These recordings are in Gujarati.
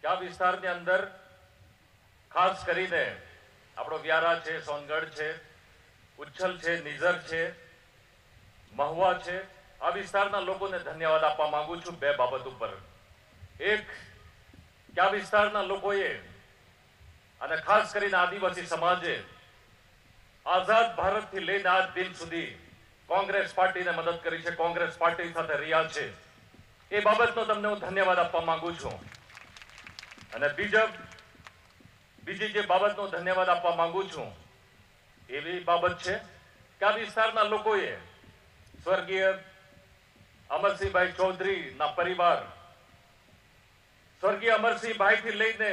કે આ વિસ્તારની અંદર ખાસ કરીને આપણો વ્યારા છે, સોનગઢ છે, ઉચ્છલ છે, નિઝર છે, મહુવા છે, આ વિસ્તારના લોકોને ધન્યવાદ આપવા માંગુ છું બે બાબત ઉપર. એક કે આ વિસ્તારના લોકોએ અને ખાસ કરીને આદિવાસી સમાજે આઝાદ ભારતથી લઈને આજ દિન સુધી કોંગ્રેસ પાર્ટીને મદદ કરી છે, કોંગ્રેસ પાર્ટી સાથે રહ્યા છે. એ બાબતનો તમને હું ધન્યવાદ આપવા માંગુ છું. અને બીજી જે બાબતનો ધન્યવાદ આપવા માંગુ છું એવી બાબત છે કે આ વિસ્તારના લોકોએ સ્વર્ગીય અમરસિંહભાઈ ચૌધરીના પરિવાર, સ્વર્ગીય અમરસિંહભાઈ થી લઈને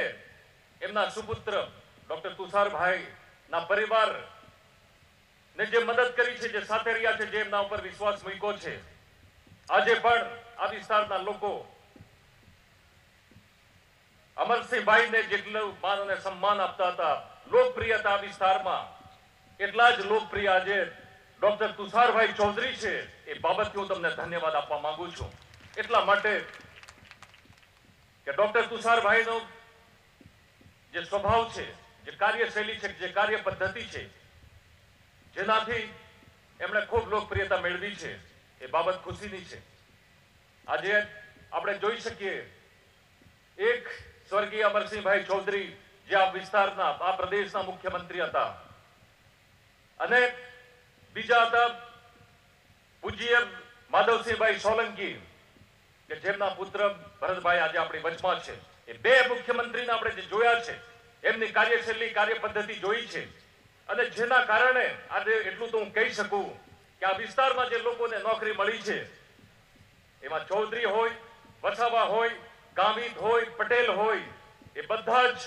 એમના સુપુત્ર ડોક્ટર તુષારભાઈ ના પરિવાર ને જે મદદ કરી છે, જે સાથે રહ્યા છે, જે એમના ઉપર વિશ્વાસ મૂક્યો છે, આજે પણ આ વિસ્તારના લોકો અમરસિંહભાઈને જેટલું માન અને સન્માન આપતા હતા, લોકપ્રિયતા આ વિસ્તારમાં, એટલા જ લોકપ્રિય આજે ડોક્ટર તુષારભાઈ ચૌધરી છે. એ બાબતથી હું તમને ધન્યવાદ આપવા માંગુ છું. એટલા માટે કે ડોક્ટર તુષારભાઈનો જે સ્વભાવ છે, જે કાર્યશૈલી છે, જે કાર્ય પદ્ધતિ છે, જેનાથી એમણે ખૂબ લોકપ્રિયતા મેળવી છે, એ બાબત ખુશીની છે. આજે આપણે જોઈ શકીએ એક સ્વર્ગીય અમરસિંહભાઈ ચૌધરી જે આ વિસ્તારના, આ પ્રદેશના મુખ્યમંત્રી હતા, અને બીજા હતા પૂજ્ય માધવસિંહભાઈ સોલંકી કે જેમના પુત્ર ભરતભાઈ આજે આપણી વચમાં છે. એ બે મુખ્યમંત્રીને આપણે જે જોયા છે, એમની કાર્યશૈલી, કાર્ય પદ્ધતિ જોઈ છે, અને જેના કારણે આજે એટલું તો હું કહી શકું કે આ વિસ્તારમાં જે લોકોને નોકરી મળી છે, એમાં ચૌધરી હોય, વસાવા હોય, ગામિત હોય, પટેલ હોય, એ બધા જ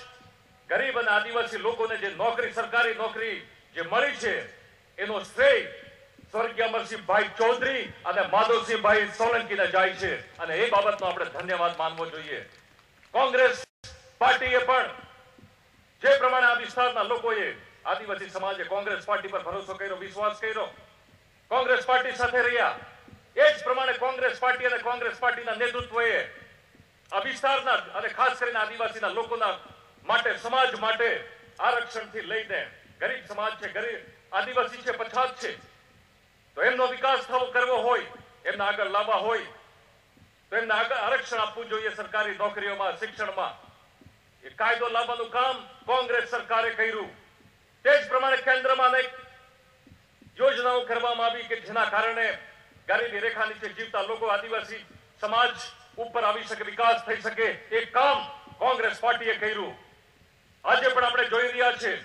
ગરીબ અને આદિવાસી લોકોને જે નોકરી, સરકારી નોકરી જે મળી છે, એનો શ્રેય સ્વર્ગીય અમરસિંહભાઈ ચૌધરી અને માધવસિંહભાઈ સોલંકીને જાય છે. અને એ બાબતનો આપણે ધન્યવાદ માનવો જોઈએ. કોંગ્રેસ પાર્ટીએ પણ જે પ્રમાણે આ વિસ્તારના લોકોએ, આદિવાસી સમાજે કોંગ્રેસ પાર્ટી પર ભરોસો કર્યો, વિશ્વાસ કર્યો, કોંગ્રેસ પાર્ટી સાથે રહ્યા, એ જ પ્રમાણે કોંગ્રેસ પાર્ટી અને કોંગ્રેસ પાર્ટીના નેતૃત્વએ આ વિસ્તારના અને ખાસ કરીને આદિવાસીના લોકોના માટે, સમાજ માટે આરક્ષણથી લઈને ગરીબ સમાજ છે, ગરીબ આદિવાસી છે, પછાત છે, તો એમનો વિકાસ કરવો હોય, એમને આગળ લાવવા હોય, તો એમને આગળ આરક્ષણ આપવું જોઈએ સરકારી નોકરીઓમાં, શિક્ષણમાં. એ કાયદો લાવવાનું કામ કોંગ્રેસ સરકારે કર્યું. તે જ પ્રમાણે કેન્દ્રમાં અનેક યોજનાઓ કરવામાં આવી કે જેના કારણે ગરીબી રેખા નીચે જીવતા લોકો, આદિવાસી સમાજ ઉપર આવી શકે, વિકાસ થઈ શકે. એ કામ કોંગ્રેસ પાર્ટીએ કર્યું. આજે પણ આપણે જોઈ રહ્યા છીએ